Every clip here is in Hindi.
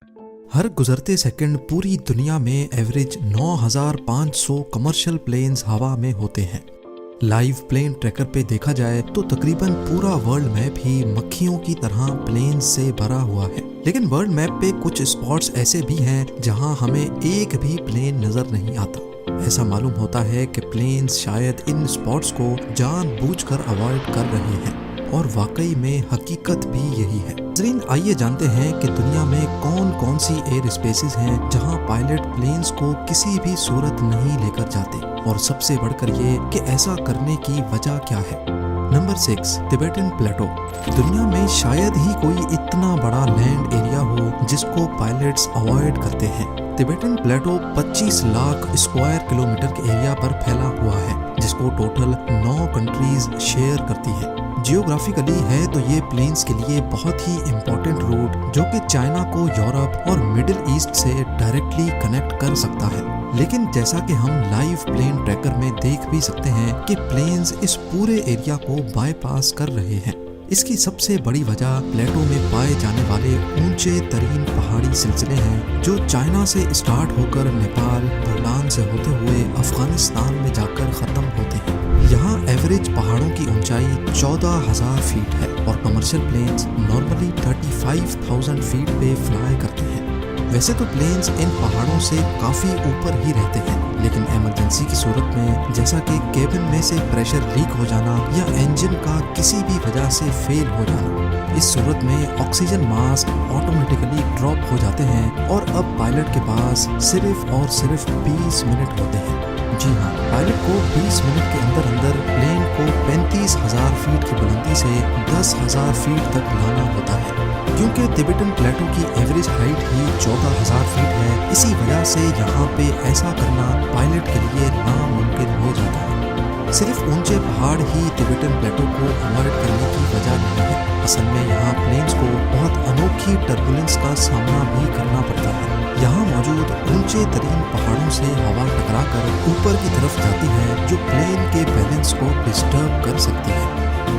हर गुजरते सेकंड पूरी दुनिया में एवरेज 9,500 कमर्शियल प्लेन्स हवा में होते हैं। लाइव प्लेन ट्रैकर पे देखा जाए तो तकरीबन पूरा वर्ल्ड मैप ही मक्खियों की तरह प्लेन्स से भरा हुआ है। लेकिन वर्ल्ड मैप पे कुछ स्पॉट्स ऐसे भी हैं जहां हमें एक भी प्लेन नजर नहीं आता। ऐसा मालूम होता है कि प्लेन्स शायद इन स्पॉट्स को जानबूझकर अवॉइड कर रहे हैं, और वाकई में हकीकत भी यही है। नज़रीन, आइए जानते हैं कि दुनिया में कौन कौन सी एयर स्पेसेस हैं जहां पायलट प्लेन्स को किसी भी सूरत नहीं लेकर जाते, और सबसे बढ़कर ये कि ऐसा करने की वजह क्या है। नंबर 6, तिबेटन प्लेटो। दुनिया में शायद ही कोई इतना बड़ा लैंड एरिया हो जिसको पायलट्स अवॉइड करते हैं। तिबेटन प्लेटो 25 लाख स्क्वायर किलोमीटर के एरिया पर फैला हुआ है, जिसको टोटल 9 कंट्रीज शेयर करती है। जियोग्राफिकली है तो ये प्लेन्स के लिए बहुत ही इम्पोर्टेंट रूट जो कि चाइना को यूरोप और मिडिल ईस्ट से डायरेक्टली कनेक्ट कर सकता है। लेकिन जैसा कि हम लाइव प्लेन ट्रैकर में देख भी सकते हैं कि प्लेन्स इस पूरे एरिया को बाईपास कर रहे हैं। इसकी सबसे बड़ी वजह प्लेटो में पाए जाने वाले ऊंचे तरीन पहाड़ी सिलसिले हैं जो चाइना से स्टार्ट होकर नेपाल, भूटान से होते हुए अफगानिस्तान में जाकर खत्म होते हैं। यहाँ एवरेज पहाड़ों की ऊंचाई 14,000 फीट है और कमर्शियल प्लेन्स नॉर्मली 35,000 फीट पे फ्लाई करते हैं। वैसे तो प्लेन्स इन पहाड़ों से काफ़ी ऊपर ही रहते हैं, लेकिन इमरजेंसी की सूरत में, जैसा कि केबिन में से प्रेशर लीक हो जाना या इंजन का किसी भी वजह से फेल हो जाना, इस सूरत में ऑक्सीजन मास्क ऑटोमेटिकली ड्रॉप हो जाते हैं और अब पायलट के पास सिर्फ और सिर्फ 20 मिनट होते हैं। जी हाँ, पायलट को 20 मिनट के अंदर अंदर प्लेन को 35,000 फीट की बुलंदी से 10,000 फीट तक लाना होता है। क्योंकि तिबेटन प्लेटो की एवरेज हाइट ही 14,000 फीट है, इसी वजह से यहाँ पे ऐसा करना पायलट के लिए नामुमकिन हो जाता है। सिर्फ ऊंचे पहाड़ ही तिबेटन प्लेटो को अवॉइड करने की वजह नहीं है। असल में यहाँ प्लेन्स को बहुत अनोखी टर्बुलेंस का सामना भी करना पड़ता है। यहाँ मौजूद ऊंचे तरीन पहाड़ों से हवा टकराकर ऊपर की तरफ जाती है, जो प्लेन के बैलेंस को डिस्टर्ब कर सकती है।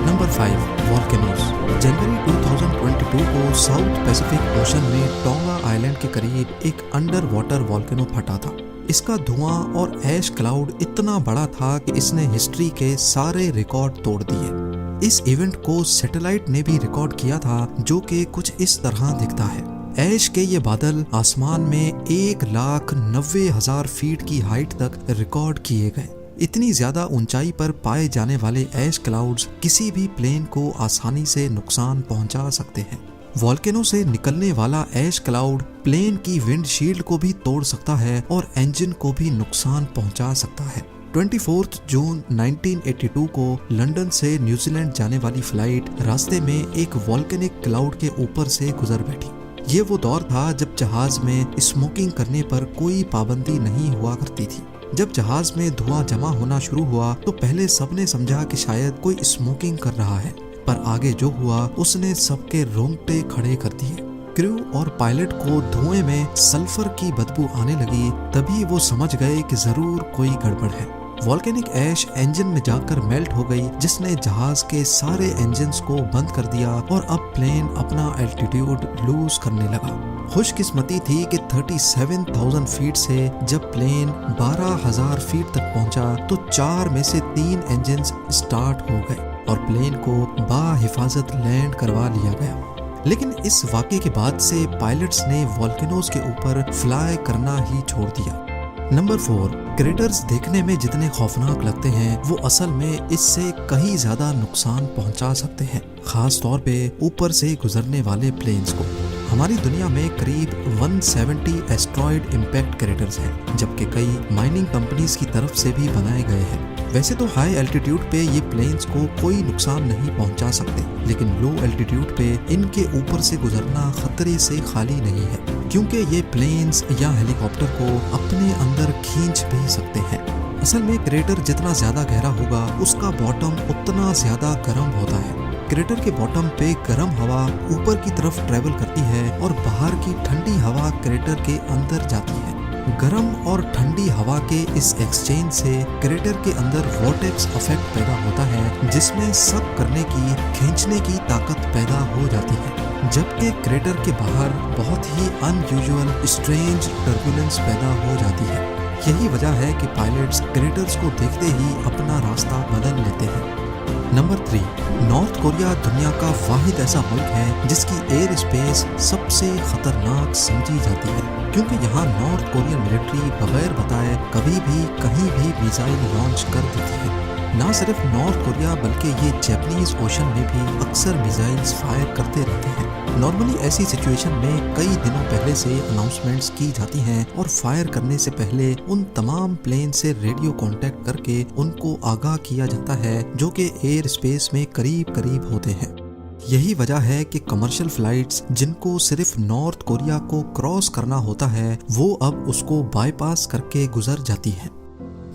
Number 5, volcanoes. जनवरी 2022 को साउथ पैसिफिक ओशन में टोंगा आइलैंड के करीब एक अंडर वाटर वॉल्केनो फटा था। इसका धुआं और ऐश क्लाउड इतना बड़ा था कि इसने हिस्ट्री के सारे रिकॉर्ड तोड़ दिए। इस इवेंट को सैटेलाइट ने भी रिकॉर्ड किया था, जो कि कुछ इस तरह दिखता है। ऐश के ये बादल आसमान में 1,90,000 फीट की हाइट तक रिकॉर्ड किए गए। इतनी ज्यादा ऊंचाई पर पाए जाने वाले ऐश क्लाउड्स किसी भी प्लेन को आसानी से नुकसान पहुंचा सकते हैं। वॉल्केनो से निकलने वाला ऐश क्लाउड प्लेन की विंडशील्ड को भी तोड़ सकता है और इंजन को भी नुकसान पहुंचा सकता है। 24 जून 1982 को लंदन से न्यूजीलैंड जाने वाली फ्लाइट रास्ते में एक वॉल्केनिक क्लाउड के ऊपर से गुजर बैठी। ये वो दौर था जब जहाज में स्मोकिंग करने पर कोई पाबंदी नहीं हुआ करती थी। जब जहाज में धुआं जमा होना शुरू हुआ तो पहले सबने समझा कि शायद कोई स्मोकिंग कर रहा है, पर आगे जो हुआ उसने सबके रोंगटे खड़े कर दिए। क्रू और पायलट को धुएं में सल्फर की बदबू आने लगी, तभी वो समझ गए कि जरूर कोई गड़बड़ है। वॉल्केनिक ऐश इंजन में जाकर मेल्ट हो गई, जिसने जहाज के सारे इंजन्स को बंद कर दिया और अब प्लेन अपना एल्टीट्यूड लूज करने लगा। खुशकिस्मती थी कि 37,000 फीट से जब प्लेन 12,000 फीट तक पहुंचा तो 4 में से 3 इंजन्स स्टार्ट हो गए और प्लेन को बाहिफाजत लैंड करवा लिया गया। लेकिन इस वाक़े के बाद से पायलट्स ने वॉल्केनोज के ऊपर फ्लाई करना ही छोड़ दिया। नंबर 4, क्रेटर्स देखने में जितने खौफनाक लगते हैं वो असल में इससे कहीं ज्यादा नुकसान पहुंचा सकते हैं, खास तौर पे ऊपर से गुजरने वाले प्लेन्स को। हमारी दुनिया में करीब 170 एस्ट्रॉयड इम्पैक्ट क्रेटर्स हैं, जबकि कई माइनिंग कंपनीज की तरफ से भी बनाए गए हैं। वैसे तो हाई एल्टीट्यूड पे ये प्लेन्स को कोई नुकसान नहीं पहुंचा सकते, लेकिन लो एल्टीट्यूड पे इनके ऊपर से गुजरना खतरे से खाली नहीं है, क्योंकि ये प्लेन्स या हेलीकॉप्टर को अपने अंदर खींच भी सकते हैं। असल में क्रेटर जितना ज्यादा गहरा होगा उसका बॉटम उतना ज्यादा गर्म होता है। क्रेटर के बॉटम पे गर्म हवा ऊपर की तरफ ट्रेवल करती है और बाहर की ठंडी हवा क्रेटर के अंदर जाती है। गर्म और ठंडी हवा के इस एक्सचेंज से क्रेटर के अंदर वॉर्टेक्स इफेक्ट पैदा होता है, जिसमें सब करने की, खींचने की ताकत पैदा हो जाती है, जबकि क्रेटर के बाहर बहुत ही अनयूजुअल स्ट्रेंज टर्बुलेंस पैदा हो जाती है। यही वजह है कि पायलट्स क्रेटर्स को देखते ही अपना रास्ता बदल लेते हैं। नंबर 3, नॉर्थ कोरिया दुनिया का वाहिद ऐसा मुल्क है जिसकी एयर स्पेस सबसे खतरनाक समझी जाती है, क्योंकि यहाँ नॉर्थ कोरियन मिलिट्री बगैर बताए कभी भी कहीं भी मिसाइल लॉन्च कर देती है। ना सिर्फ नॉर्थ कोरिया बल्कि ये जापानीज ओशन में भी अक्सर मिसाइल्स फायर करते रहते हैं। नॉर्मली ऐसी सिचुएशन में कई दिनों पहले से अनाउंसमेंट्स की जाती हैं और फायर करने से पहले उन तमाम प्लेन से रेडियो कांटेक्ट करके उनको आगाह किया जाता है जो कि एयर स्पेस में करीब करीब होते हैं। यही वजह है कि कमर्शियल फ्लाइट्स जिनको सिर्फ नॉर्थ कोरिया को क्रॉस करना होता है वो अब उसको बाईपास करके गुजर जाती है।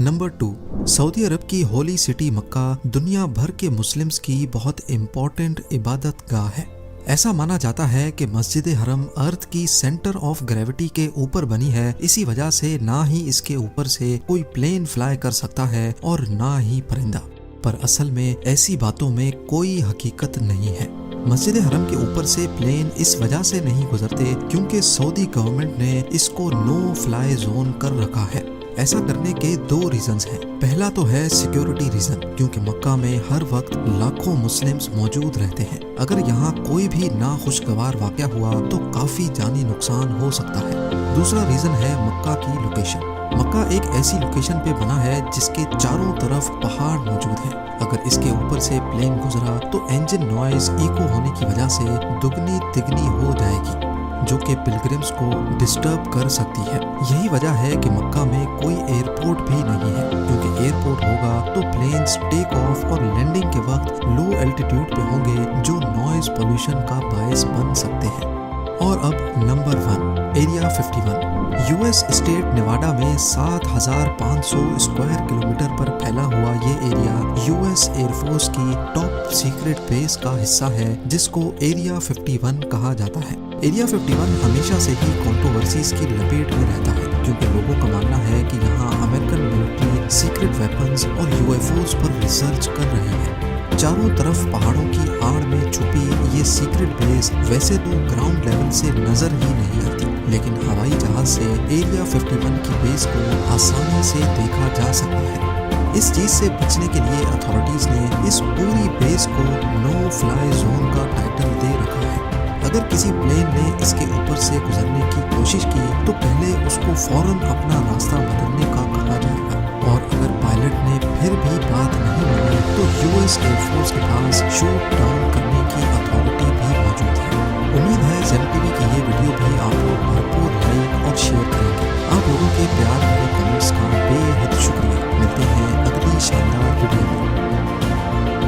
नंबर 2, सऊदी अरब की होली सिटी मक्का दुनिया भर के मुस्लिम्स की बहुत इम्पोर्टेंट इबादत गाह है। ऐसा माना जाता है कि मस्जिद हरम अर्थ की सेंटर ऑफ ग्रेविटी के ऊपर बनी है, इसी वजह से ना ही इसके ऊपर से कोई प्लेन फ्लाई कर सकता है और ना ही परिंदा। पर असल में ऐसी बातों में कोई हकीकत नहीं है। मस्जिद हरम के ऊपर से प्लेन इस वजह से नहीं गुजरते क्योंकि सऊदी गवर्नमेंट ने इसको नो फ्लाई जोन कर रखा है। ऐसा करने के 2 रीजंस हैं। पहला तो है सिक्योरिटी रीजन, क्योंकि मक्का में हर वक्त लाखों मुस्लिम्स मौजूद रहते हैं। अगर यहाँ कोई भी नाखुशगवार वाकया हुआ तो काफी जानी नुकसान हो सकता है। दूसरा रीजन है मक्का की लोकेशन। मक्का एक ऐसी लोकेशन पे बना है जिसके चारों तरफ पहाड़ मौजूद हैं। अगर इसके ऊपर से प्लेन गुजरा तो इंजन नॉइज इको होने की वजह से दुगनी तिगनी हो जाएगी, जो कि पिलग्रिम्स को डिस्टर्ब कर सकती है। यही वजह है कि मक्का में कोई एयरपोर्ट भी नहीं है, क्योंकि एयरपोर्ट होगा तो प्लेन्स टेक ऑफ और लैंडिंग के वक्त लो एल्टीट्यूड पे होंगे जो नॉइज पोल्यूशन का बायस बन सकते हैं। और अब number 1, area 51। US state Nevada में 7,500 स्क्वायर किलोमीटर पर फैला हुआ ये एरिया यूएस एयरफोर्स की टॉप सीक्रेट बेस का हिस्सा है, जिसको एरिया 51 कहा जाता है। एरिया 51 हमेशा से ही कंट्रोवर्सीज की लपेट में रहता है, क्योंकि लोगों का मानना है कि यहाँ अमेरिकन मिलिट्री सीक्रेट वेपन्स और यूएफओज पर रिसर्च कर रहे हैं। चारों तरफ पहाड़ों की आड़ में छुपी ये सीक्रेट बेस वैसे तो ग्राउंड लेवल से नजर ही नहीं आती, लेकिन हवाई जहाज से एरिया 51 की बेस को आसानी से देखा जा सकता है। इस चीज से बचने के लिए अथॉरिटीज ने इस पूरी बेस को नो फ्लाई जोन का टाइटल दे रखा है। अगर किसी प्लेन ने इसके ऊपर से गुजरने की कोशिश की तो पहले उसको फौरन अपना रास्ता बदलने का कहा जाएगा, और अगर पायलट ने फिर भी बात नहीं मानी तो यूएस एयरफोर्स के पास शूट डाउन करने की अथॉरिटी भी मौजूद है। उम्मीद है ज़ेम टीवी की ये वीडियो भी आप लोग